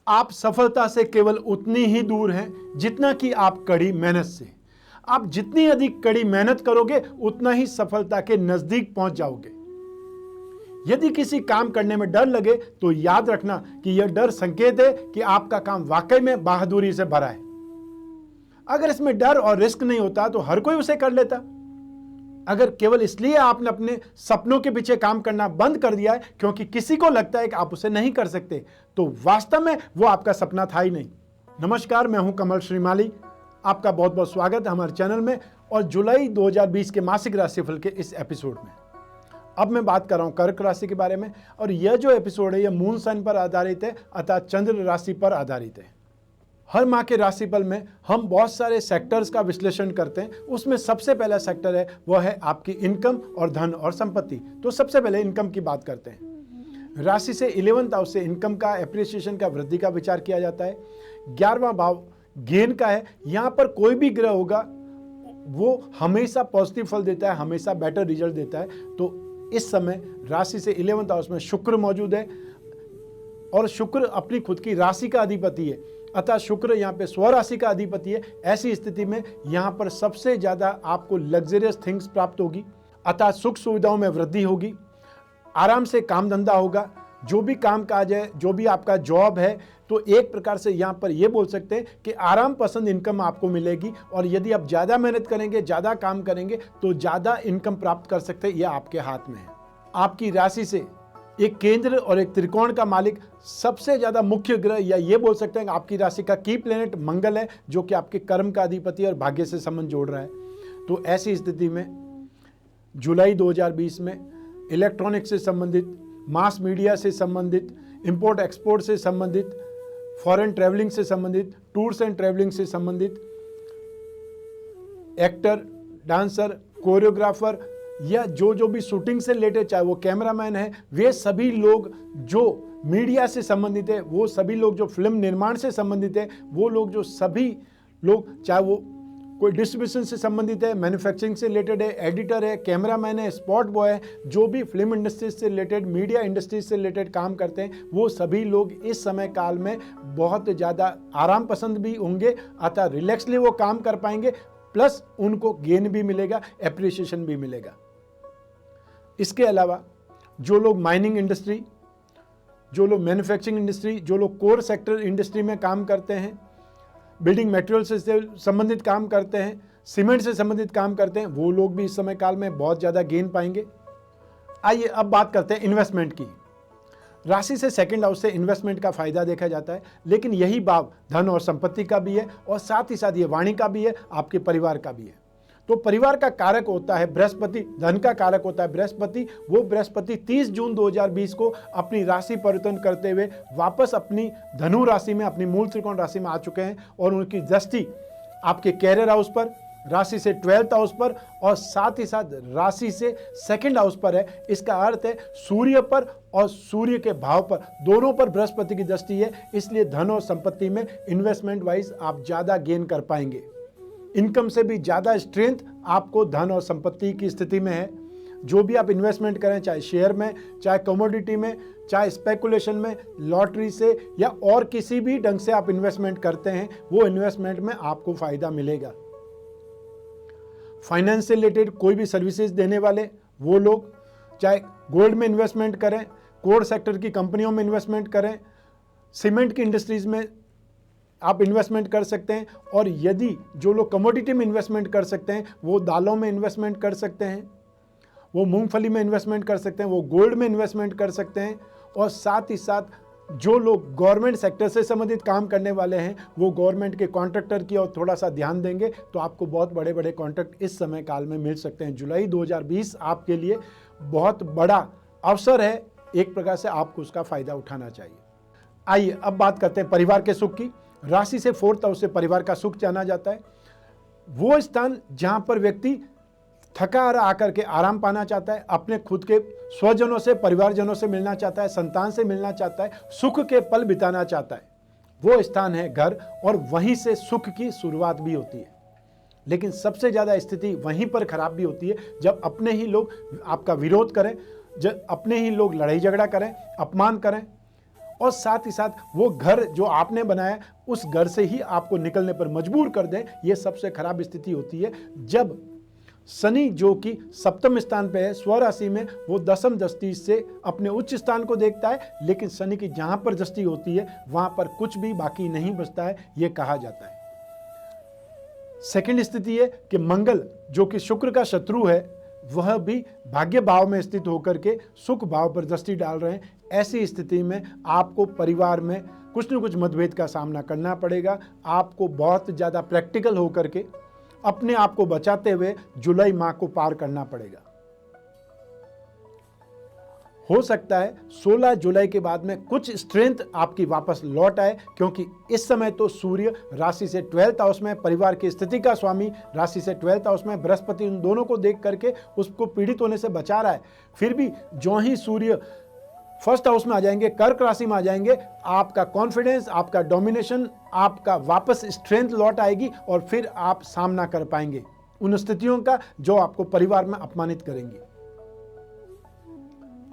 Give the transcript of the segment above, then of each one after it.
आप सफलता से केवल उतनी ही दूर हैं जितना कि आप कड़ी मेहनत से। आप जितनी अधिक कड़ी मेहनत करोगे उतना ही सफलता के नजदीक पहुंच जाओगे। यदि किसी काम करने में डर लगे तो याद रखना कि यह डर संकेत है कि आपका काम वाकई में बहादुरी से भरा है। अगर इसमें डर और रिस्क नहीं होता तो हर कोई उसे कर लेता। अगर केवल इसलिए आपने अपने सपनों के पीछे काम करना बंद कर दिया है क्योंकि किसी को लगता है कि आप उसे नहीं कर सकते, तो वास्तव में वो आपका सपना था ही नहीं। नमस्कार, मैं हूं कमल श्रीमाली। आपका बहुत बहुत स्वागत है हमारे चैनल में और जुलाई 2020 के मासिक राशिफल के इस एपिसोड में। अब मैं बात कर रहा हूं कर्क राशि के बारे में और यह जो एपिसोड है यह मून साइन पर आधारित है, अर्थात चंद्र राशि पर आधारित है। हर माह के राशिफल में हम बहुत सारे सेक्टर्स का विश्लेषण करते हैं। उसमें सबसे पहला सेक्टर है वह है आपकी इनकम और धन और संपत्ति। तो सबसे पहले इनकम की बात करते हैं। राशि से 11th हाउस से इनकम का, एप्रिसिएशन का, वृद्धि का विचार किया जाता है। 11वां भाव गेन का है। यहाँ पर कोई भी ग्रह होगा वो हमेशा पॉजिटिव फल देता है, हमेशा बेटर रिजल्ट देता है। तो इस समय राशि से 11th हाउस में शुक्र मौजूद है और शुक्र अपनी खुद की राशि का अधिपति है, अतः शुक्र यहाँ पे स्वराशि का अधिपति है। ऐसी स्थिति में यहाँ पर सबसे ज्यादा आपको लग्जरियस थिंग्स प्राप्त होगी, अतः सुख सुविधाओं में वृद्धि होगी, आराम से काम धंधा होगा। जो भी काम काज है, जो भी आपका जॉब है, तो एक प्रकार से यहाँ पर ये बोल सकते हैं कि आराम पसंद इनकम आपको मिलेगी। और यदि आप ज़्यादा मेहनत करेंगे, ज़्यादा काम करेंगे तो ज़्यादा इनकम प्राप्त कर सकते हैं। यह आपके हाथ में है। आपकी राशि से एक केंद्र और एक त्रिकोण का मालिक सबसे ज्यादा मुख्य ग्रह, या ये बोल सकते हैं आपकी राशि का की प्लेनेट मंगल है, जो कि आपके कर्म का अधिपति और भाग्य से संबंध जोड़ रहा है। तो ऐसी स्थिति में जुलाई 2020 में इलेक्ट्रॉनिक से संबंधित, मास मीडिया से संबंधित, इंपोर्ट एक्सपोर्ट से संबंधित, फॉरेन ट्रैवलिंग से संबंधित, टूर्स एंड ट्रैवलिंग से संबंधित, एक्टर, डांसर, कोरियोग्राफर या जो भी शूटिंग से रिलेटेड, चाहे वो कैमरामैन है, वे सभी लोग जो मीडिया से संबंधित है, वो सभी लोग जो फिल्म निर्माण से संबंधित है, वो लोग जो सभी लोग, चाहे वो कोई डिस्ट्रीब्यूशन से संबंधित है, मैन्युफैक्चरिंग से रिलेटेड है, एडिटर है, कैमरामैन है, स्पॉट बॉय है, जो भी फिल्म इंडस्ट्री से रिलेटेड, मीडिया इंडस्ट्री से रिलेटेड काम करते हैं, वो सभी लोग इस समय काल में बहुत ज़्यादा आराम पसंद भी होंगे, अतः रिलैक्सली वो काम कर पाएंगे, प्लस उनको गेन भी मिलेगा, एप्रिसिएशन भी मिलेगा। इसके अलावा जो लोग माइनिंग इंडस्ट्री, जो लोग मैन्युफैक्चरिंग इंडस्ट्री, जो लोग कोर सेक्टर इंडस्ट्री में काम करते हैं, बिल्डिंग मटेरियल से संबंधित काम करते हैं, सीमेंट से संबंधित काम करते हैं, वो लोग भी इस समय काल में बहुत ज़्यादा गेन पाएंगे। आइए अब बात करते हैं इन्वेस्टमेंट की। राशि से सेकंड हाउस से इन्वेस्टमेंट का फायदा देखा जाता है, लेकिन यही भाव धन और संपत्ति का भी है और साथ ही साथ ये वाणी का भी है, आपके परिवार का भी है। तो परिवार का कारक होता है बृहस्पति, धन का कारक होता है बृहस्पति। वो बृहस्पति 30 जून 2020 को अपनी राशि परिवर्तन करते हुए वापस अपनी धनु राशि में, अपनी मूल त्रिकोण राशि में आ चुके हैं और उनकी दृष्टि आपके कैरियर हाउस पर, राशि से 12th हाउस पर और साथ ही साथ राशि से सेकंड हाउस पर है। इसका अर्थ है सूर्य पर और सूर्य के भाव पर, दोनों पर बृहस्पति की दृष्टि है। इसलिए धन और संपत्ति में इन्वेस्टमेंट वाइज आप ज्यादा गेन कर पाएंगे। इनकम से भी ज़्यादा स्ट्रेंथ आपको धन और संपत्ति की स्थिति में है। जो भी आप इन्वेस्टमेंट करें, चाहे शेयर में, चाहे कमोडिटी में, चाहे स्पेकुलेशन में, लॉटरी से या और किसी भी ढंग से आप इन्वेस्टमेंट करते हैं, वो इन्वेस्टमेंट में आपको फायदा मिलेगा। फाइनेंस से रिलेटेड कोई भी सर्विसेज देने वाले वो लोग, चाहे गोल्ड में इन्वेस्टमेंट करें, कोर सेक्टर की कंपनियों में इन्वेस्टमेंट करें, सीमेंट की इंडस्ट्रीज में आप इन्वेस्टमेंट कर सकते हैं। और यदि जो लोग कमोडिटी में इन्वेस्टमेंट कर सकते हैं, वो दालों में इन्वेस्टमेंट कर सकते हैं, वो मूंगफली में इन्वेस्टमेंट कर सकते हैं, वो गोल्ड में इन्वेस्टमेंट कर सकते हैं। और साथ ही साथ जो लोग गवर्नमेंट सेक्टर से संबंधित काम करने वाले हैं, वो गवर्नमेंट के कॉन्ट्रैक्टर की ओर थोड़ा सा ध्यान देंगे तो आपको बहुत बड़े बड़े कॉन्ट्रैक्ट इस समय काल में मिल सकते हैं। जुलाई 2020 आपके लिए बहुत बड़ा अवसर है, एक प्रकार से आपको उसका फायदा उठाना चाहिए। आइए अब बात करते हैं परिवार के सुख की। राशि से 4th हाउस से परिवार का सुख जाना जाता है। वो स्थान जहां पर व्यक्ति थका हारा आकर के आराम पाना चाहता है, अपने खुद के स्वजनों से, परिवारजनों से मिलना चाहता है, संतान से मिलना चाहता है, सुख के पल बिताना चाहता है, वो स्थान है घर। और वहीं से सुख की शुरुआत भी होती है। लेकिन सबसे ज्यादा स्थिति वहीं पर खराब भी होती है जब अपने ही लोग आपका विरोध करें, जब अपने ही लोग लड़ाई झगड़ा करें, अपमान करें और साथ ही साथ वो घर जो आपने बनाया उस घर से ही आपको निकलने पर मजबूर कर दें। ये सबसे खराब स्थिति होती है जब शनि जो कि सप्तम स्थान पे है स्वराशि में, वो दशम दृष्टि से अपने उच्च स्थान को देखता है, लेकिन शनि की जहां पर दृष्टि होती है वहां पर कुछ भी बाकी नहीं बचता है, ये कहा जाता है। सेकंड स्थिति है कि मंगल जो कि शुक्र का शत्रु है वह भी भाग्य भाव में स्थित होकर के सुख भाव पर दृष्टि डाल रहे हैं। ऐसी स्थिति में आपको परिवार में कुछ न कुछ मतभेद का सामना करना पड़ेगा। आपको बहुत ज़्यादा प्रैक्टिकल होकर के अपने आप को बचाते हुए जुलाई माह को पार करना पड़ेगा। हो सकता है 16 जुलाई के बाद में कुछ स्ट्रेंथ आपकी वापस लौट आए, क्योंकि इस समय तो सूर्य राशि से 12th हाउस में, परिवार की स्थिति का स्वामी राशि से 12th हाउस में, बृहस्पति उन दोनों को देख करके उसको पीड़ित होने से बचा रहा है। फिर भी जो ही सूर्य फर्स्ट हाउस में आ जाएंगे, कर्क राशि में आ जाएंगे, आपका कॉन्फिडेंस, आपका डोमिनेशन, आपका वापस स्ट्रेंथ लौट आएगी और फिर आप सामना कर पाएंगे उन स्थितियों का जो आपको परिवार में अपमानित करेंगी।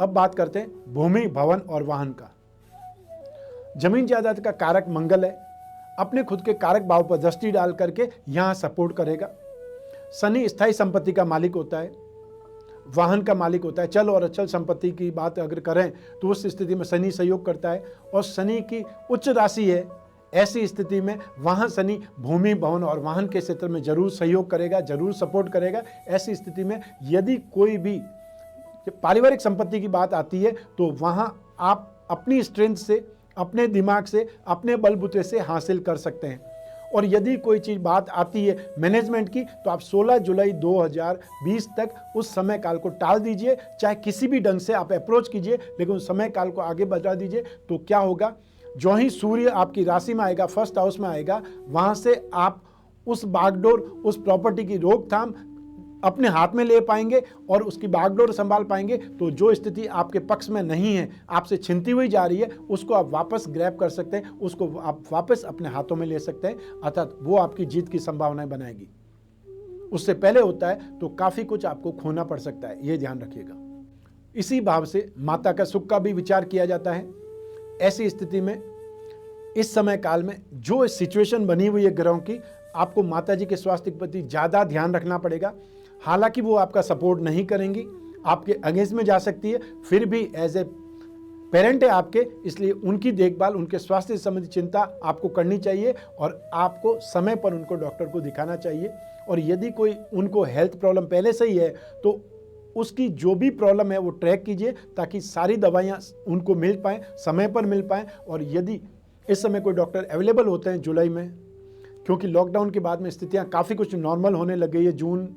अब बात करते हैं भूमि, भवन और वाहन का। जमीन जायदाद का कारक मंगल है, अपने खुद के कारक भाव पर दृष्टि डाल करके यहां सपोर्ट करेगा। शनि स्थायी संपत्ति का मालिक होता है, वाहन का मालिक होता है। चल और अचल संपत्ति की बात अगर करें तो उस स्थिति में शनि सहयोग करता है और शनि की उच्च राशि है। ऐसी स्थिति में वहां शनि भूमि, भवन और वाहन के क्षेत्र में जरूर सहयोग करेगा, जरूर सपोर्ट करेगा। ऐसी स्थिति में यदि कोई भी पारिवारिक संपत्ति की बात आती है तो वहां आप अपनी स्ट्रेंथ से, अपने दिमाग से, अपने बलबूते से हासिल कर सकते हैं। और यदि कोई चीज़ बात आती है मैनेजमेंट की तो आप 16 जुलाई 2020 तक उस समय काल को टाल दीजिए, चाहे किसी भी ढंग से आप अप्रोच कीजिए, लेकिन उस समय काल को आगे बढ़ा दीजिए। तो क्या होगा, जो ही सूर्य आपकी राशि में आएगा, फर्स्ट हाउस में आएगा, वहाँ से आप उस बागडोर, उस प्रॉपर्टी की रोकथाम अपने हाथ में ले पाएंगे और उसकी बागडोर संभाल पाएंगे। तो जो स्थिति आपके पक्ष में नहीं है, आपसे छिनती हुई जा रही है, उसको आप वापस ग्रैब कर सकते हैं, उसको आप वापस अपने हाथों में ले सकते हैं, अर्थात वो आपकी जीत की संभावनाएं बनाएगी। उससे पहले होता है तो काफ़ी कुछ आपको खोना पड़ सकता है, ये ध्यान रखिएगा। इसी भाव से माता का सुख का भी विचार किया जाता है। ऐसी स्थिति में इस समय काल में जो सिचुएशन बनी हुई है ग्रहों की, आपको माता जी के स्वास्थ्य के प्रति ज़्यादा ध्यान रखना पड़ेगा। हालांकि वो आपका सपोर्ट नहीं करेंगी, आपके अगेंस्ट में जा सकती है, फिर भी एज ए पेरेंट है आपके, इसलिए उनकी देखभाल, उनके स्वास्थ्य से संबंधित चिंता आपको करनी चाहिए और आपको समय पर उनको डॉक्टर को दिखाना चाहिए। और यदि कोई उनको हेल्थ प्रॉब्लम पहले से ही है तो उसकी जो भी प्रॉब्लम है वो ट्रैक कीजिए, ताकि सारी दवाइयाँ उनको मिल पाएँ, समय पर मिल पाएँ। और यदि इस समय कोई डॉक्टर अवेलेबल होते हैं जुलाई में, क्योंकि लॉकडाउन के बाद में स्थितियाँ काफ़ी कुछ नॉर्मल होने लग गई है, जून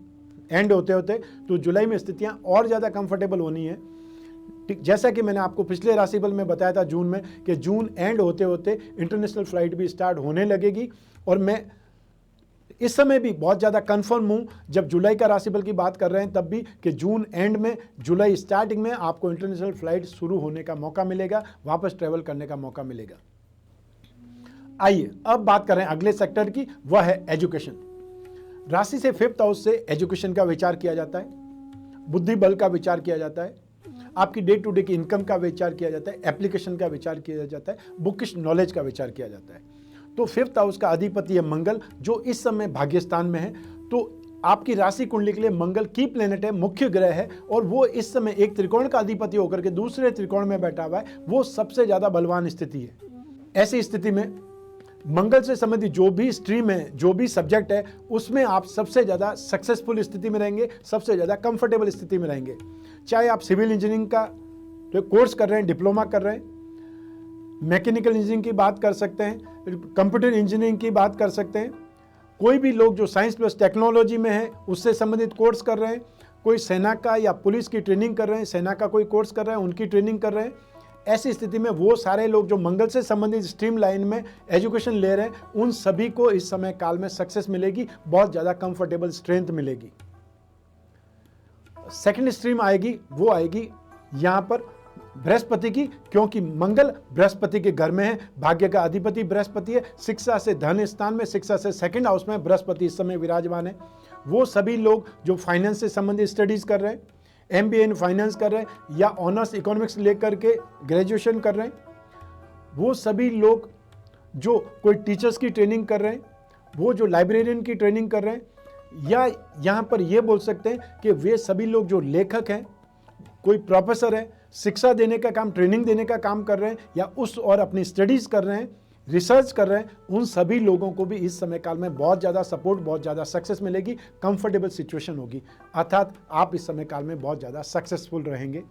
एंड होते होते, तो जुलाई में स्थितियां और ज़्यादा कंफर्टेबल होनी है। ठीक जैसा कि मैंने आपको पिछले राशिफल में बताया था जून में, कि जून एंड होते होते इंटरनेशनल फ्लाइट भी स्टार्ट होने लगेगी। और मैं इस समय भी बहुत ज़्यादा कंफर्म हूँ, जब जुलाई का राशिफल की बात कर रहे हैं तब भी, कि जून एंड में, जुलाई स्टार्टिंग में आपको इंटरनेशनल फ्लाइट शुरू होने का मौका मिलेगा, वापस ट्रेवल करने का मौका मिलेगा। आइए अब बात करें अगले सेक्टर की, वह है एजुकेशन। राशि से 5th हाउस से एजुकेशन का विचार किया जाता है, बुद्धि बल का विचार किया जाता है, आपकी डे टू डे की इनकम का विचार किया जाता है, एप्लीकेशन का विचार किया जाता है, बुकिश नॉलेज का विचार किया जाता है। तो 5th हाउस का अधिपति है मंगल, जो इस समय भाग्यस्थान में है। तो आपकी राशि कुंडली के लिए मंगल की प्लेनेट है, मुख्य ग्रह है, और वो इस समय एक त्रिकोण का अधिपति होकर के दूसरे त्रिकोण में बैठा हुआ है। वो सबसे ज़्यादा बलवान स्थिति है। ऐसी स्थिति में मंगल से संबंधित जो भी स्ट्रीम है, जो भी सब्जेक्ट है, उसमें आप सबसे ज़्यादा सक्सेसफुल स्थिति में रहेंगे, सबसे ज़्यादा कंफर्टेबल स्थिति में रहेंगे। चाहे आप सिविल इंजीनियरिंग का तो कोर्स कर रहे हैं, डिप्लोमा कर रहे हैं, मैकेनिकल इंजीनियरिंग की बात कर सकते हैं, कंप्यूटर इंजीनियरिंग की बात कर सकते हैं, कोई भी लोग जो साइंस प्लस टेक्नोलॉजी में है उससे संबंधित कोर्स कर रहे हैं, कोई सेना का या पुलिस की ट्रेनिंग कर रहे हैं, सेना का कोई कोर्स कर रहे हैं, उनकी ट्रेनिंग कर रहे हैं। ऐसी स्थिति में वो सारे लोग जो मंगल से संबंधित स्ट्रीम लाइन में एजुकेशन ले रहे हैं, उन सभी को इस समय काल में सक्सेस मिलेगी, बहुत ज़्यादा कंफर्टेबल स्ट्रेंथ मिलेगी। सेकंड स्ट्रीम आएगी, वो आएगी यहाँ पर बृहस्पति की, क्योंकि मंगल बृहस्पति के घर में है, भाग्य का अधिपति बृहस्पति है, शिक्षा से धन स्थान में, शिक्षा से 2nd हाउस में बृहस्पति इस समय विराजमान है। वो सभी लोग जो फाइनेंस से संबंधित स्टडीज कर रहे हैं, MBA इन फाइनेंस कर रहे हैं या ऑनर्स इकोनॉमिक्स लेकर के ग्रेजुएशन कर रहे हैं, वो सभी लोग जो कोई टीचर्स की ट्रेनिंग कर रहे हैं, वो जो लाइब्रेरियन की ट्रेनिंग कर रहे हैं, या यहाँ पर ये बोल सकते हैं कि वे सभी लोग जो लेखक हैं, कोई प्रोफेसर है, शिक्षा देने का काम, ट्रेनिंग देने का काम कर रहे हैं, या उस और अपनी स्टडीज़ कर रहे हैं, रिसर्च कर रहे हैं, उन सभी लोगों को भी इस समय काल में बहुत ज़्यादा सपोर्ट, बहुत ज़्यादा सक्सेस मिलेगी, कंफर्टेबल सिचुएशन होगी, अर्थात आप इस समय काल में बहुत ज़्यादा सक्सेसफुल रहेंगे।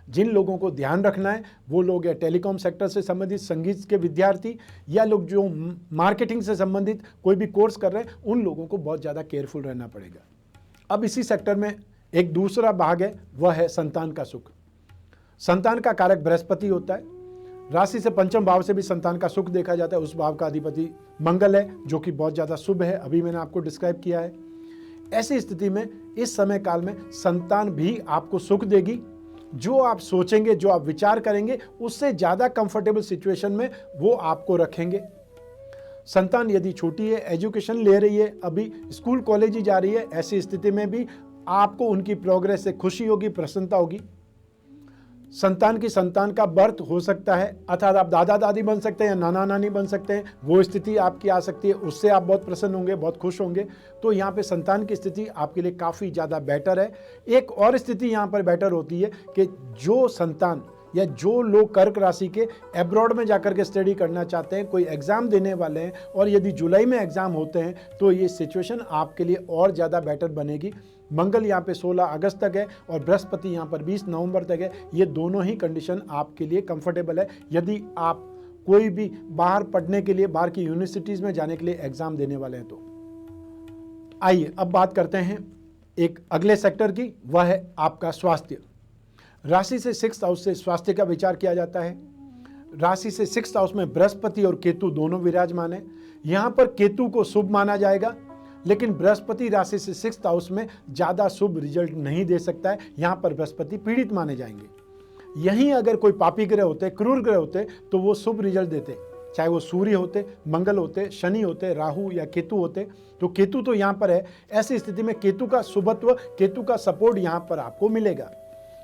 जिन लोगों को ध्यान रखना है वो लोग या टेलीकॉम सेक्टर से संबंधित संगीत के विद्यार्थी, या लोग जो मार्केटिंग से संबंधित कोई भी कोर्स कर रहे हैं, उन लोगों को बहुत ज़्यादा केयरफुल रहना पड़ेगा। अब इसी सेक्टर में एक दूसरा भाग है, वह है संतान का सुख। संतान का कारक बृहस्पति होता है। राशि से पंचम भाव से भी संतान का सुख देखा जाता है। उस भाव का अधिपति मंगल है, जो कि बहुत ज़्यादा शुभ है, अभी मैंने आपको डिस्क्राइब किया है। ऐसी स्थिति में इस समय काल में संतान भी आपको सुख देगी। जो आप सोचेंगे, जो आप विचार करेंगे, उससे ज़्यादा कंफर्टेबल सिचुएशन में वो आपको रखेंगे। संतान यदि छोटी है, एजुकेशन ले रही है, अभी स्कूल कॉलेज ही जा रही है, ऐसी स्थिति में भी आपको उनकी प्रोग्रेस से खुशी होगी, प्रसन्नता होगी। संतान की संतान का बर्थ हो सकता है, अर्थात आप दादा दादी बन सकते हैं या नाना नानी बन सकते हैं, वो स्थिति आपकी आ सकती है, उससे आप बहुत प्रसन्न होंगे, बहुत खुश होंगे। तो यहाँ पे संतान की स्थिति आपके लिए काफ़ी ज़्यादा बेटर है। एक और स्थिति यहाँ पर बेटर होती है कि जो संतान या जो लोग कर्क राशि के एब्रॉड में जाकर के स्टडी करना चाहते हैं, कोई एग्ज़ाम देने वाले हैं, और यदि जुलाई में एग्ज़ाम होते हैं, तो ये सिचुएशन आपके लिए और ज़्यादा बेटर बनेगी। मंगल यहाँ पे 16 अगस्त तक है और बृहस्पति यहाँ पर 20 नवंबर तक है। ये दोनों ही कंडीशन आपके लिए कंफर्टेबल है यदि आप कोई भी बाहर पढ़ने के लिए, बाहर की यूनिवर्सिटीज़ में जाने के लिए एग्ज़ाम देने वाले हैं। तो आइए अब बात करते हैं एक अगले सेक्टर की, वह है आपका स्वास्थ्य। राशि से 6th हाउस से स्वास्थ्य का विचार किया जाता है। राशि से 6th हाउस में बृहस्पति और केतु दोनों विराजमान है। यहाँ पर केतु को शुभ माना जाएगा, लेकिन बृहस्पति राशि से 6th हाउस में ज़्यादा शुभ रिजल्ट नहीं दे सकता है। यहाँ पर बृहस्पति पीड़ित माने जाएंगे। यहीं अगर कोई पापी ग्रह होते, क्रूर ग्रह होते, तो वो शुभ रिजल्ट देते, चाहे वो सूर्य होते, मंगल होते, शनि होते, राहु या केतु होते। तो केतु तो यहाँ पर है। ऐसी स्थिति में केतु का शुभत्व, केतु का सपोर्ट यहाँ पर आपको मिलेगा।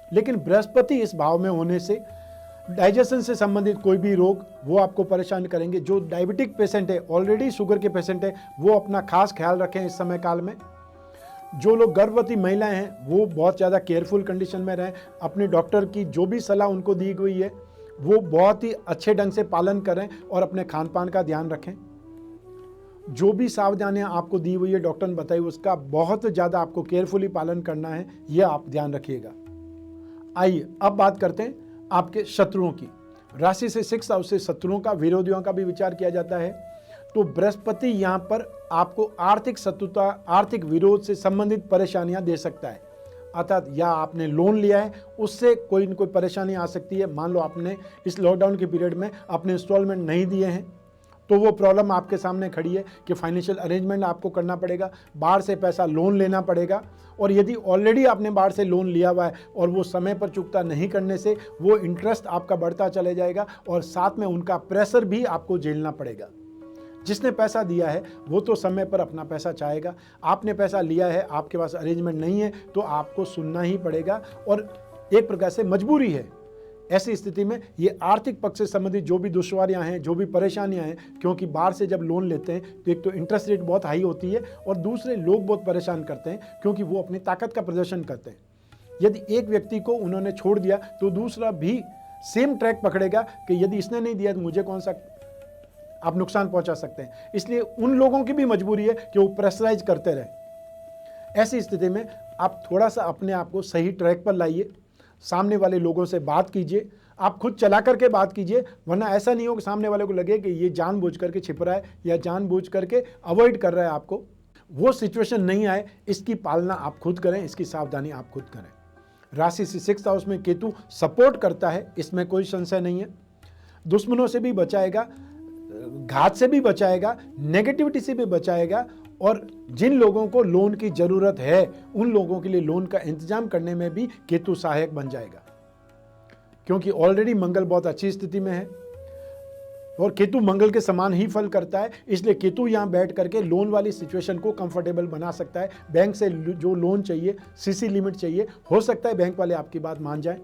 लेकिन बृहस्पति इस भाव में होने से डाइजेशन से संबंधित कोई भी रोग वो आपको परेशान करेंगे। जो डायबिटिक पेशेंट है, ऑलरेडी शुगर के पेशेंट है, वो अपना खास ख्याल रखें इस समय काल में। जो लोग गर्भवती महिलाएं हैं वो बहुत ज़्यादा केयरफुल कंडीशन में रहें। अपने डॉक्टर की जो भी सलाह उनको दी गई है वो बहुत ही अच्छे ढंग से पालन करें और अपने खान पान का ध्यान रखें। जो भी सावधानियां आपको दी हुई है, डॉक्टर ने बताई, उसका बहुत ज़्यादा आपको केयरफुली पालन करना है, यह आप ध्यान रखिएगा। आइए अब बात करते हैं आपके शत्रुओं की। राशि से 6th हाउस से शत्रुओं का, विरोधियों का भी विचार किया जाता है। तो बृहस्पति यहाँ पर आपको आर्थिक शत्रुता, आर्थिक विरोध से संबंधित परेशानियां दे सकता है। अर्थात या आपने लोन लिया है, उससे कोई न कोई परेशानी आ सकती है। मान लो आपने इस लॉकडाउन के पीरियड में अपने इंस्टॉलमेंट नहीं दिए हैं, तो वो प्रॉब्लम आपके सामने खड़ी है कि फाइनेंशियल अरेंजमेंट आपको करना पड़ेगा, बाहर से पैसा लोन लेना पड़ेगा। और यदि ऑलरेडी आपने बाहर से लोन लिया हुआ है और वो समय पर चुकता नहीं करने से वो इंटरेस्ट आपका बढ़ता चले जाएगा और साथ में उनका प्रेशर भी आपको झेलना पड़ेगा। जिसने पैसा दिया है वो तो समय पर अपना पैसा चाहेगा, आपने पैसा लिया है, आपके पास अरेंजमेंट नहीं है, तो आपको सुनना ही पड़ेगा और एक प्रकार से मजबूरी है। ऐसी स्थिति में ये आर्थिक पक्ष से संबंधित जो भी दुश्वारियां हैं, जो भी परेशानियां हैं, क्योंकि बाहर से जब लोन लेते हैं तो एक तो इंटरेस्ट रेट बहुत हाई होती है और दूसरे लोग बहुत परेशान करते हैं क्योंकि वो अपनी ताकत का प्रदर्शन करते हैं। यदि एक व्यक्ति को उन्होंने छोड़ दिया तो दूसरा भी सेम ट्रैक पकड़ेगा कि यदि इसने नहीं दिया तो मुझे कौन सा, आप नुकसान पहुंचा सकते हैं। इसलिए उन लोगों की भी मजबूरी है कि वो प्रेशराइज करते रहे। ऐसी स्थिति में आप थोड़ा सा अपने आप को सही ट्रैक पर लाइए, सामने वाले लोगों से बात कीजिए, आप खुद चला करके बात कीजिए, वरना ऐसा नहीं हो कि सामने वाले को लगे कि ये जानबूझ करके छिप रहा है या जानबूझ करके अवॉइड कर रहा है आपको। वो सिचुएशन नहीं आए, इसकी पालना आप खुद करें, इसकी सावधानी आप खुद करें। राशि से 6th हाउस में केतु सपोर्ट करता है, इसमें कोई संशय नहीं है। दुश्मनों से भी बचाएगा, घात से भी बचाएगा, नेगेटिविटी से भी बचाएगा और जिन लोगों को लोन की जरूरत है उन लोगों के लिए लोन का इंतजाम करने में भी केतु सहायक बन जाएगा, क्योंकि ऑलरेडी मंगल बहुत अच्छी स्थिति में है और केतु मंगल के समान ही फल करता है। इसलिए केतु यहाँ बैठ करके लोन वाली सिचुएशन को कंफर्टेबल बना सकता है। बैंक से जो लोन चाहिए, सीसी लिमिट चाहिए, हो सकता है बैंक वाले आपकी बात मान जाएं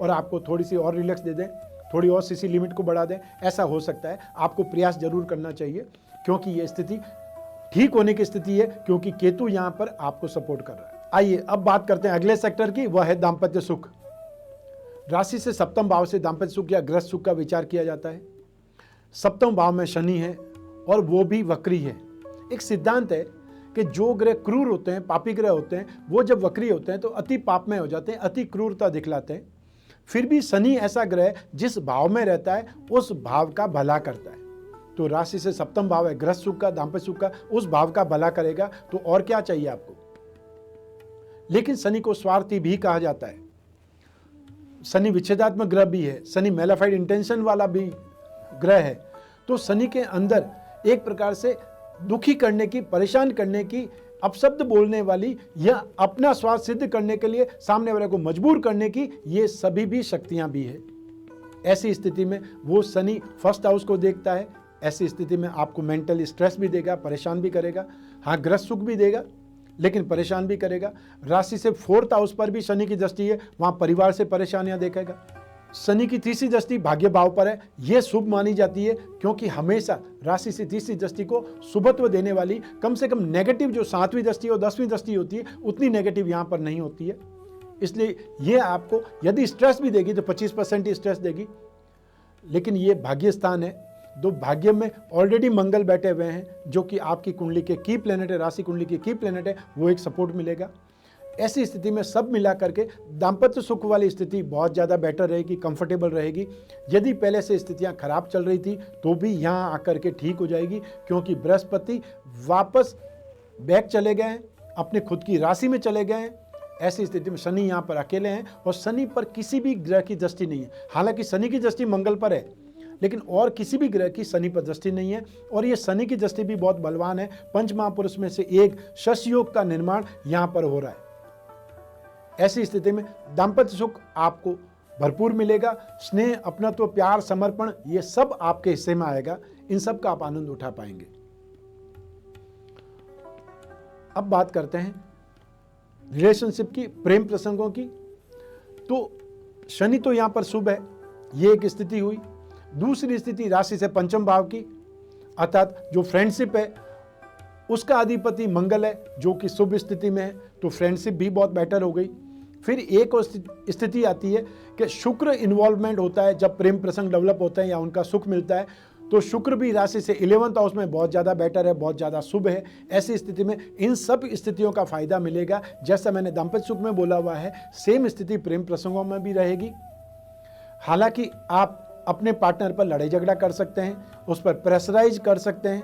और आपको थोड़ी सी और रिलैक्स दे दें। थोड़ी और सीसी लिमिट को बढ़ा दें, ऐसा हो सकता है। आपको प्रयास जरूर करना चाहिए क्योंकि ये स्थिति ठीक होने की स्थिति है, क्योंकि केतु यहां पर आपको सपोर्ट कर रहा है। आइए अब बात करते हैं अगले सेक्टर की, वह है दाम्पत्य सुख। राशि से सप्तम भाव से दाम्पत्य सुख या गृहस्थ सुख का विचार किया जाता है। सप्तम भाव में शनि है और वो भी वक्री है। एक सिद्धांत है कि जो ग्रह क्रूर होते हैं, पापी ग्रह होते हैं, वो जब वक्री होते हैं तो अति पापमय हो जाते हैं, अति क्रूरता दिखलाते हैं। फिर भी शनि ऐसा ग्रह जिस भाव में रहता है उस भाव का भला करता है। तो राशि से सप्तम भाव है गृहस्थ सुख का, दाम्पत्य सुख का, उस भाव का भला करेगा, तो और क्या चाहिए आपको। लेकिन शनि को स्वार्थी भी कहा जाता है। शनि विच्छेदात्मक ग्रह भी है, शनि मेलाफाइड इंटेंशन वाला भी ग्रह है। तो शनि के अंदर एक प्रकार से दुखी करने की, परेशान करने की, अपशब्द बोलने वाली या अपना स्वार्थ सिद्ध करने के लिए सामने वाले को मजबूर करने की, ये सभी भी शक्तियां भी है। ऐसी स्थिति में वो शनि फर्स्ट हाउस को देखता है। ऐसी स्थिति में आपको मेंटली स्ट्रेस भी देगा, परेशान भी करेगा। हाँ, गृहस्थ सुख भी देगा लेकिन परेशान भी करेगा। राशि से फोर्थ हाउस पर भी शनि की दृष्टि है, वहां परिवार से परेशानियां देखेगा। शनि की तीसरी दृष्टि भाग्य भाव पर है, यह शुभ मानी जाती है क्योंकि हमेशा राशि से तीसरी दृष्टि को शुभत्व देने वाली, कम से कम नेगेटिव जो 7वीं दृष्टि और 10वीं दृष्टि होती है उतनी नेगेटिव यहां पर नहीं होती है। इसलिए यह आपको यदि स्ट्रेस भी देगी तो 25% ही स्ट्रेस देगी। लेकिन ये भाग्य स्थान है, दो भाग्य में ऑलरेडी मंगल बैठे हुए हैं जो कि आपकी कुंडली के की प्लेनेट है, राशि कुंडली के की प्लेनेट है, वो एक सपोर्ट मिलेगा। ऐसी स्थिति में सब मिला करके दाम्पत्य सुख वाली स्थिति बहुत ज़्यादा बेटर रहेगी, कंफर्टेबल रहेगी। यदि पहले से स्थितियां खराब चल रही थी तो भी यहाँ आकर के ठीक हो जाएगी, क्योंकि बृहस्पति वापस बैक चले गए हैं, अपने खुद की राशि में चले गए हैं। ऐसी स्थिति में शनि यहाँ पर अकेले हैं और शनि पर किसी भी ग्रह की दृष्टि नहीं है। हालांकि शनि की दृष्टि मंगल पर है लेकिन और किसी भी ग्रह की शनि पर दृष्टि नहीं है। और ये शनि की दृष्टि भी बहुत बलवान है। पंच महापुरुष में से एक शश योग का निर्माण यहाँ पर हो रहा है। ऐसी स्थिति में दाम्पत्य सुख आपको भरपूर मिलेगा। स्नेह, अपनत्व, प्यार, समर्पण, ये सब आपके हिस्से में आएगा। इन सब का आप आनंद उठा पाएंगे। अब बात करते हैं रिलेशनशिप की, प्रेम प्रसंगों की। तो शनि तो यहां पर शुभ है, ये एक स्थिति हुई। दूसरी स्थिति राशि से पंचम भाव की, अर्थात जो फ्रेंडशिप है उसका अधिपति मंगल है जो कि शुभ स्थिति में है, तो फ्रेंडशिप भी बहुत बेटर हो गई। फिर एक और स्थिति आती है कि शुक्र इन्वॉल्वमेंट होता है जब प्रेम प्रसंग डेवलप होते हैं या उनका सुख मिलता है, तो शुक्र भी राशि से 11th हाउस में बहुत ज़्यादा बेटर है, बहुत ज़्यादा शुभ है। ऐसी स्थिति में इन सब स्थितियों का फायदा मिलेगा। जैसा मैंने दाम्पत्य सुख में बोला हुआ है, सेम स्थिति प्रेम प्रसंगों में भी रहेगी। हालांकि आप अपने पार्टनर पर लड़ाई झगड़ा कर सकते हैं, उस पर प्रेशराइज कर सकते हैं,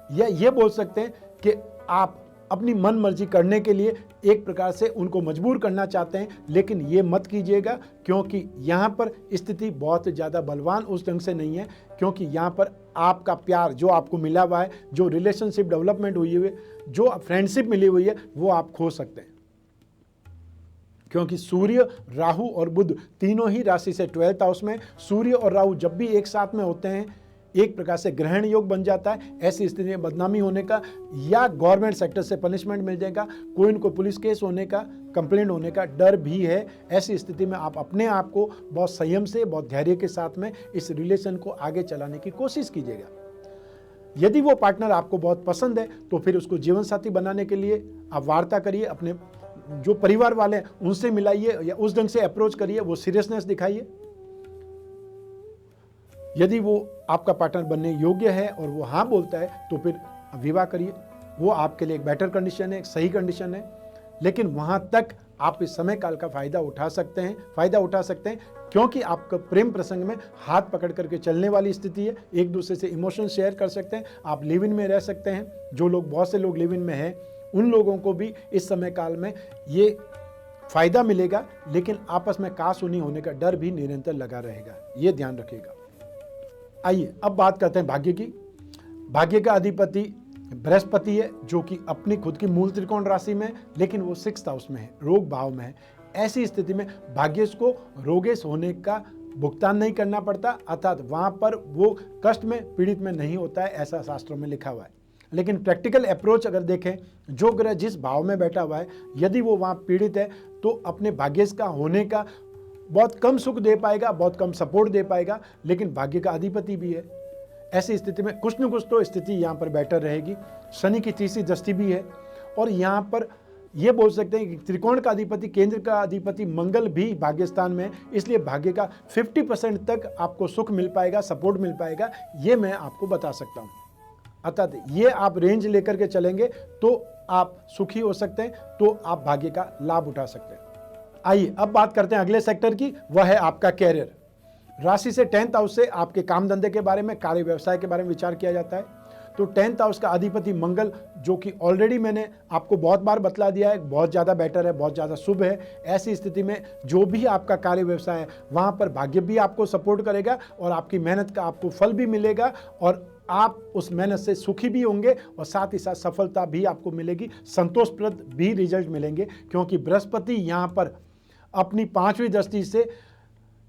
या ये बोल सकते हैं कि आप अपनी मन मर्जी करने के लिए एक प्रकार से उनको मजबूर करना चाहते हैं। लेकिन ये मत कीजिएगा क्योंकि यहाँ पर स्थिति बहुत ज़्यादा बलवान उस ढंग से नहीं है, क्योंकि यहाँ पर आपका प्यार जो आपको मिला हुआ है, जो रिलेशनशिप डेवलपमेंट हुई हुई है, जो फ्रेंडशिप मिली हुई है, वो आप खो सकते हैं। क्योंकि सूर्य, राहु और बुध तीनों ही राशि से 12th हाउस में। सूर्य और राहु जब भी एक साथ में होते हैं एक प्रकार से ग्रहण योग बन जाता है। ऐसी स्थिति में बदनामी होने का या गवर्नमेंट सेक्टर से पनिशमेंट मिल जाएगा, कोई इनको पुलिस केस होने का, कंप्लेंट होने का डर भी है। ऐसी स्थिति में आप अपने आप को बहुत संयम से, बहुत धैर्य के साथ में इस रिलेशन को आगे चलाने की कोशिश कीजिएगा। यदि वो पार्टनर आपको बहुत पसंद है तो फिर उसको जीवन साथी बनाने के लिए आप वार्ता करिए, अपने जो परिवार वाले हैं उनसे मिलाइए या उस ढंग से अप्रोच करिए, वो सीरियसनेस दिखाइए। यदि वो आपका पार्टनर बनने योग्य है और वो हाँ बोलता है तो फिर विवाह करिए, वो आपके लिए एक बेटर कंडीशन है, एक सही कंडीशन है। लेकिन वहां तक आप इस समय काल का फायदा उठा सकते हैं क्योंकि आपका प्रेम प्रसंग में हाथ पकड़ करके चलने वाली स्थिति है। एक दूसरे से इमोशन शेयर कर सकते हैं, आप लिव इन में रह सकते हैं। जो लोग, बहुत से लोग लिव इन में हैं, उन लोगों को भी इस समय काल में ये फायदा मिलेगा। लेकिन आपस में कासुनी होने का डर भी निरंतर लगा रहेगा, ये ध्यान रखिएगा। आइए अब बात करते हैं भाग्य की। भाग्य का अधिपति बृहस्पति है जो कि अपनी खुद की मूल त्रिकोण राशि में, लेकिन वो 6th हाउस में है, रोग भाव में है। ऐसी स्थिति में भाग्येश को रोगेश होने का भुगतान नहीं करना पड़ता, अर्थात वहां पर वो कष्ट में, पीड़ित में नहीं होता है, ऐसा शास्त्रों में लिखा हुआ है। लेकिन प्रैक्टिकल अप्रोच अगर देखें, जो ग्रह जिस भाव में बैठा हुआ है, यदि वो वहां पीड़ित है तो अपने भाग्येश का होने का बहुत कम सुख दे पाएगा, बहुत कम सपोर्ट दे पाएगा, लेकिन भाग्य का अधिपति भी है। ऐसी स्थिति में कुछ न कुछ तो स्थिति यहाँ पर बेटर रहेगी। शनि की तीसरी दृष्टि भी है और यहाँ पर ये बोल सकते हैं कि त्रिकोण का अधिपति, केंद्र का अधिपति मंगल भी भाग्य स्थान में है, इसलिए भाग्य का 50% तक आपको सुख मिल पाएगा, सपोर्ट मिल पाएगा, ये मैं आपको बता सकता हूँ। अर्थात ये आप रेंज लेकर के चलेंगे तो आप सुखी हो सकते हैं, तो आप भाग्य का लाभ उठा सकते हैं। आइए अब बात करते हैं अगले सेक्टर की, वह है आपका कैरियर। राशि से 10th हाउस से आपके काम धंधे के बारे में, कार्य व्यवसाय के बारे में विचार किया जाता है। तो 10th हाउस का अधिपति मंगल, जो कि ऑलरेडी मैंने आपको बहुत बार बतला दिया है, बहुत ज़्यादा बेटर है, बहुत ज़्यादा शुभ है। ऐसी स्थिति में जो भी आपका कार्य व्यवसाय है वहाँ पर भाग्य भी आपको सपोर्ट करेगा और आपकी मेहनत का आपको फल भी मिलेगा और आप उस मेहनत से सुखी भी होंगे और साथ ही साथ सफलता भी आपको मिलेगी, संतोषप्रद भी रिजल्ट मिलेंगे, क्योंकि बृहस्पति यहाँ पर अपनी 5वीं दृष्टि से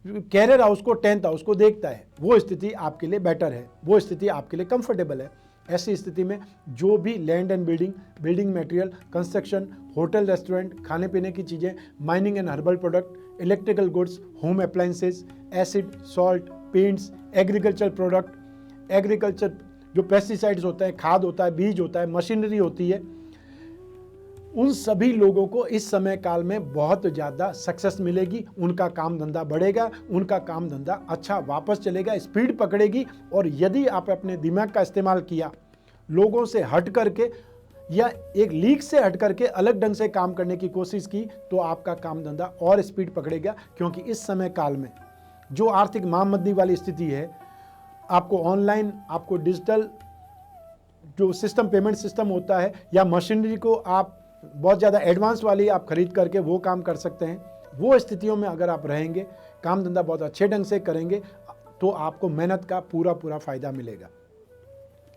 कैरियर हाउस को, 10th हाउस को देखता है। वो स्थिति आपके लिए बेटर है, वो स्थिति आपके लिए कंफर्टेबल है। ऐसी स्थिति में जो भी land and building material, construction, hotel, restaurant, खाने पीने की चीज़ें, mining and herbal product, electrical goods, home appliances, acid, salt, paints, agriculture product, agriculture जो पेस्टिसाइड्स होता है, खाद होता है, बीज होता है, मशीनरी होती है, उन सभी लोगों को इस समय काल में बहुत ज़्यादा सक्सेस मिलेगी। उनका काम धंधा बढ़ेगा, उनका काम धंधा अच्छा वापस चलेगा, स्पीड पकड़ेगी। और यदि आप अपने दिमाग का इस्तेमाल किया, लोगों से हट करके या एक लीक से हट करके अलग ढंग से काम करने की कोशिश की, तो आपका काम धंधा और स्पीड पकड़ेगा। क्योंकि इस समय काल में जो आर्थिक महामंदी वाली स्थिति है, आपको ऑनलाइन, आपको डिजिटल जो सिस्टम, पेमेंट सिस्टम होता है, या मशीनरी को आप बहुत ज़्यादा एडवांस वाली आप खरीद करके वो काम कर सकते हैं। वो स्थितियों में अगर आप रहेंगे, काम धंधा बहुत अच्छे ढंग से करेंगे, तो आपको मेहनत का पूरा फ़ायदा मिलेगा।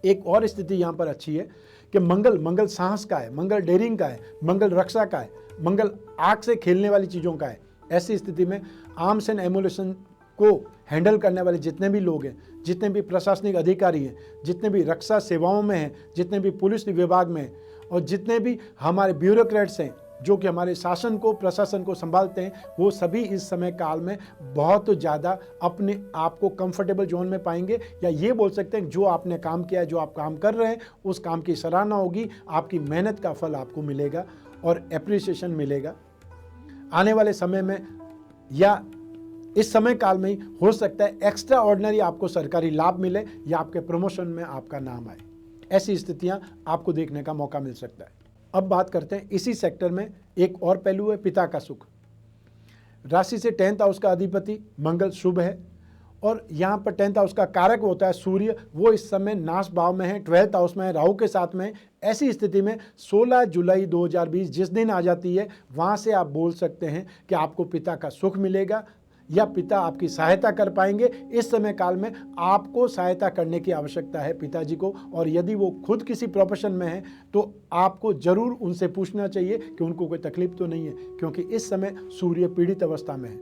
एक और स्थिति यहाँ पर अच्छी है कि मंगल साहस का है, मंगल डेयरिंग का है, मंगल रक्षा का है, मंगल आग से खेलने वाली चीज़ों का है। ऐसी स्थिति में आर्म्स एंड एमुलेशन को हैंडल करने वाले जितने भी लोग हैं, जितने भी प्रशासनिक अधिकारी हैं, जितने भी रक्षा सेवाओं में हैं, जितने भी पुलिस विभाग में हैं, और जितने भी हमारे ब्यूरोक्रेट्स हैं जो कि हमारे शासन को, प्रशासन को संभालते हैं, वो सभी इस समय काल में बहुत ज़्यादा अपने आप को कंफर्टेबल जोन में पाएंगे। या ये बोल सकते हैं जो आपने काम किया है, जो आप काम कर रहे हैं, उस काम की सराहना होगी, आपकी मेहनत का फल आपको मिलेगा और एप्रिसिएशन मिलेगा। आने वाले समय में या इस समय काल में ही हो सकता है एक्स्ट्रा ऑर्डिनरी आपको सरकारी लाभ मिले या आपके प्रमोशन में आपका नाम आए। ऐसी स्थितियां आपको देखने का मौका मिल सकता है। अब बात करते हैं इसी सेक्टर में एक और पहलू है पिता का सुख। राशि से 10th हाउस का अधिपति मंगल शुभ है और यहाँ पर 10th हाउस का कारक होता है सूर्य, वो इस समय नाश भाव में है, 12th हाउस में है, राहु के साथ में है। ऐसी स्थिति में 16 जुलाई 2020 जिस दिन आ जाती है, वहाँ से आप बोल सकते हैं कि आपको पिता का सुख मिलेगा या पिता आपकी सहायता कर पाएंगे। इस समय काल में आपको सहायता करने की आवश्यकता है पिताजी को, और यदि वो खुद किसी प्रोफेशन में है तो आपको जरूर उनसे पूछना चाहिए कि उनको कोई तकलीफ तो नहीं है, क्योंकि इस समय सूर्य पीड़ित अवस्था में है।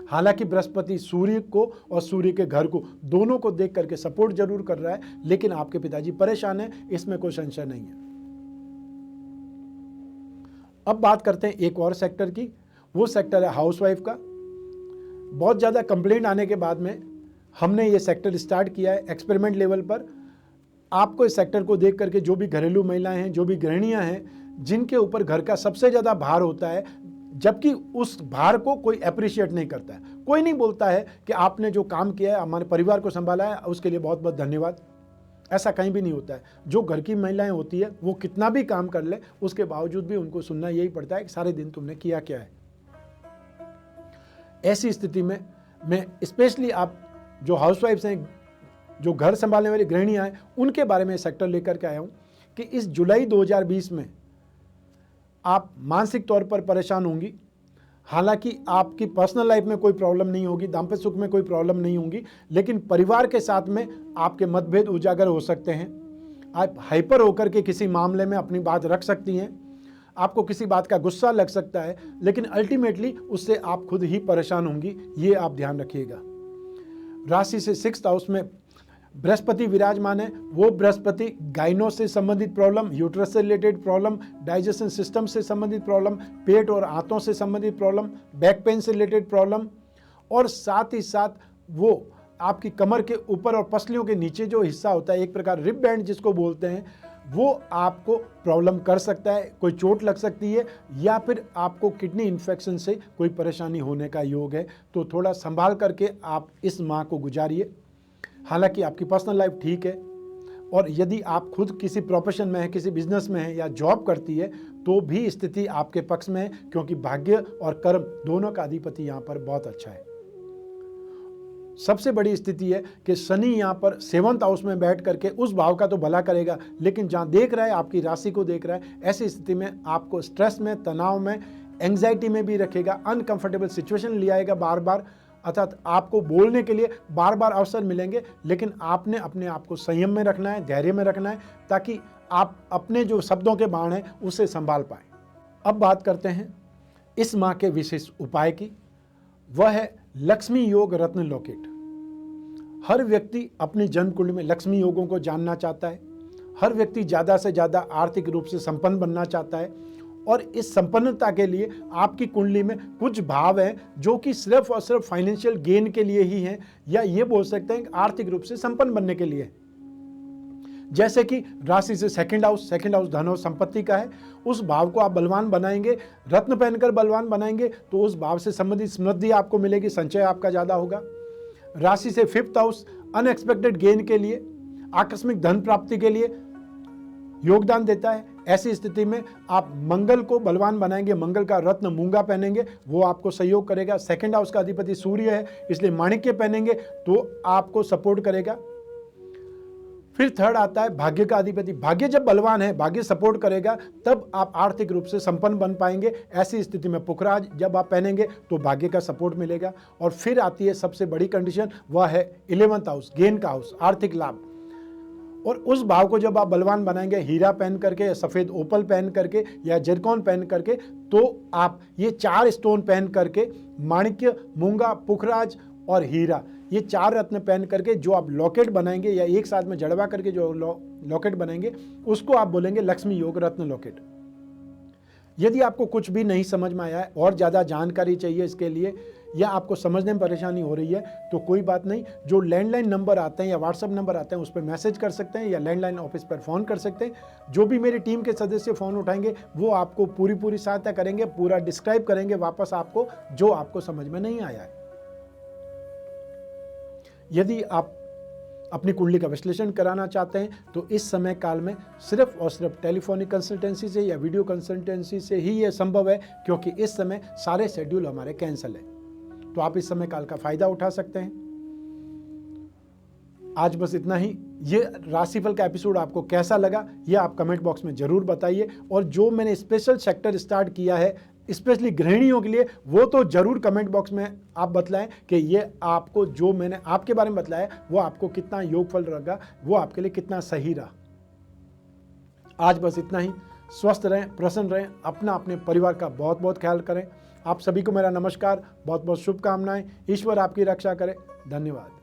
हालांकि बृहस्पति सूर्य को और सूर्य के घर को दोनों को देख करके सपोर्ट जरूर कर रहा है, लेकिन आपके पिताजी परेशान हैं, इसमें कोई संशय नहीं है। अब बात करते हैं एक और सेक्टर की, वो सेक्टर है हाउसवाइफ का। बहुत ज़्यादा कंप्लेंट आने के बाद में हमने ये सेक्टर स्टार्ट किया है एक्सपेरिमेंट लेवल पर। आपको इस सेक्टर को देख करके जो भी घरेलू महिलाएं हैं, जो भी गृहिणियां हैं, जिनके ऊपर घर का सबसे ज़्यादा भार होता है, जबकि उस भार को कोई अप्रिशिएट नहीं करता है, कोई नहीं बोलता है कि आपने जो काम किया है, हमारे परिवार को संभाला है, उसके लिए बहुत बहुत धन्यवाद। ऐसा कहीं भी नहीं होता है। जो घर की महिलाएं होती है वो कितना भी काम कर ले, उसके बावजूद भी उनको सुनना यही पड़ता है कि सारे दिन तुमने किया क्या है। ऐसी स्थिति में मैं स्पेशली आप जो हाउसवाइफ्स हैं, जो घर संभालने वाली गृहिणियां हैं, उनके बारे में सेक्टर लेकर के आया हूं कि इस जुलाई 2020 में आप मानसिक तौर पर परेशान होंगी। हालांकि आपकी पर्सनल लाइफ में कोई प्रॉब्लम नहीं होगी, दाम्पत्य सुख में कोई प्रॉब्लम नहीं होगी, लेकिन परिवार के साथ में आपके मतभेद उजागर हो सकते हैं। आप हाइपर होकर के किसी मामले में अपनी बात रख सकती हैं, आपको किसी बात का गुस्सा लग सकता है, लेकिन अल्टीमेटली उससे आप खुद ही परेशान होंगी, ये आप ध्यान रखिएगा। राशि से 6th हाउस में बृहस्पति विराजमान है। वो बृहस्पति गाइनो से संबंधित प्रॉब्लम, यूट्रस से रिलेटेड प्रॉब्लम, डाइजेशन सिस्टम से संबंधित प्रॉब्लम, पेट और आंतों से संबंधित प्रॉब्लम, बैक पेन से रिलेटेड प्रॉब्लम और साथ ही साथ वो आपकी कमर के ऊपर और पसलियों के नीचे जो हिस्सा होता है, एक प्रकार रिब बैंड जिसको बोलते हैं, वो आपको प्रॉब्लम कर सकता है, कोई चोट लग सकती है या फिर आपको किडनी इन्फेक्शन से कोई परेशानी होने का योग है। तो थोड़ा संभाल करके आप इस माह को गुजारिए। हालांकि आपकी पर्सनल लाइफ ठीक है, और यदि आप खुद किसी प्रोफेशन में हैं, किसी बिजनेस में हैं या जॉब करती है, तो भी स्थिति आपके पक्ष में है, क्योंकि भाग्य और कर्म दोनों का अधिपति यहाँ पर बहुत अच्छा है। सबसे बड़ी स्थिति है कि शनि यहाँ पर 7th हाउस में बैठ करके उस भाव का तो भला करेगा, लेकिन जहाँ देख रहा है आपकी राशि को देख रहा है, ऐसी स्थिति में आपको स्ट्रेस में, तनाव में, एंग्जाइटी में भी रखेगा, अनकंफर्टेबल सिचुएशन ले आएगा बार बार। अर्थात आपको बोलने के लिए बार बार अवसर मिलेंगे, लेकिन आपने अपने आप को संयम में रखना है, धैर्य में रखना है, ताकि आप अपने जो शब्दों के बाण हैं उसे संभाल पाए। अब बात करते हैं इस माह के विशेष उपाय की। वह है लक्ष्मी योग रत्न लॉकेट। हर व्यक्ति अपनी जन्म कुंडली में लक्ष्मी योगों को जानना चाहता है। हर व्यक्ति ज़्यादा से ज़्यादा आर्थिक रूप से संपन्न बनना चाहता है, और इस संपन्नता के लिए आपकी कुंडली में कुछ भाव हैं जो कि सिर्फ और सिर्फ फाइनेंशियल गेन के लिए ही हैं, या ये बोल सकते हैं कि आर्थिक रूप से संपन्न बनने के लिए। जैसे कि राशि से सेकंड हाउस धन और संपत्ति का है, उस भाव को आप बलवान बनाएंगे, रत्न पहनकर बलवान बनाएंगे, तो उस भाव से संबंधित समृद्धि आपको मिलेगी, संचय आपका ज़्यादा होगा। राशि से 5th हाउस अनएक्सपेक्टेड गेन के लिए, आकस्मिक धन प्राप्ति के लिए योगदान देता है। ऐसी स्थिति में आप मंगल को बलवान बनाएंगे, मंगल का रत्न मूंगा पहनेंगे, वो आपको सहयोग करेगा। 2nd हाउस का अधिपति सूर्य है, इसलिए माणिक्य पहनेंगे तो आपको सपोर्ट करेगा। फिर 3rd आता है भाग्य का अधिपति। भाग्य जब बलवान है, भाग्य सपोर्ट करेगा, तब आप आर्थिक रूप से संपन्न बन पाएंगे। ऐसी स्थिति में पुखराज जब आप पहनेंगे तो भाग्य का सपोर्ट मिलेगा। और फिर आती है सबसे बड़ी कंडीशन, वह है 11th हाउस, गेन का हाउस, आर्थिक लाभ। और उस भाव को जब आप बलवान बनाएंगे, हीरा पहन करके या सफ़ेद ओपल पहन करके या जरकौन पहन करके, तो आप ये 4 स्टोन पहन करके, माणिक्य, मूंगा, पुखराज और हीरा, ये 4 रत्न पहन करके जो आप लॉकेट बनाएंगे या एक साथ में जड़वा करके जो लॉकेट बनाएंगे, उसको आप बोलेंगे लक्ष्मी योग रत्न लॉकेट। यदि आपको कुछ भी नहीं समझ में आया है और ज़्यादा जानकारी चाहिए इसके लिए, या आपको समझने में परेशानी हो रही है, तो कोई बात नहीं, जो लैंडलाइन नंबर आते हैं या व्हाट्सएप नंबर आते हैं उस पर मैसेज कर सकते हैं, या लैंडलाइन ऑफिस पर फ़ोन कर सकते हैं। जो भी मेरी टीम के सदस्य फ़ोन उठाएंगे वो आपको पूरी सहायता करेंगे, पूरा डिस्क्राइब करेंगे वापस आपको, जो आपको समझ में नहीं आया है। यदि आप अपनी कुंडली का विश्लेषण कराना चाहते हैं तो इस समय काल में सिर्फ और सिर्फ टेलीफोनिक कंसल्टेंसी से या वीडियो कंसल्टेंसी से ही ये संभव है, क्योंकि इस समय सारे शेड्यूल हमारे कैंसिल है। तो आप इस समय काल का फायदा उठा सकते हैं। आज बस इतना ही। ये राशिफल का एपिसोड आपको कैसा लगा ये आप कमेंट बॉक्स में जरूर बताइए, और जो मैंने स्पेशल सेक्टर स्टार्ट किया है स्पेशली गृहिणियों के लिए, वो तो जरूर कमेंट बॉक्स में आप बतलाएं कि ये आपको, जो मैंने आपके बारे में बतलाया, वो आपको कितना योगफल लगा, वो आपके लिए कितना सही रहा। आज बस इतना ही। स्वस्थ रहें, प्रसन्न रहें, अपना अपने परिवार का बहुत बहुत ख्याल करें। आप सभी को मेरा नमस्कार, बहुत बहुत शुभकामनाएं। ईश्वर आपकी रक्षा करे। धन्यवाद।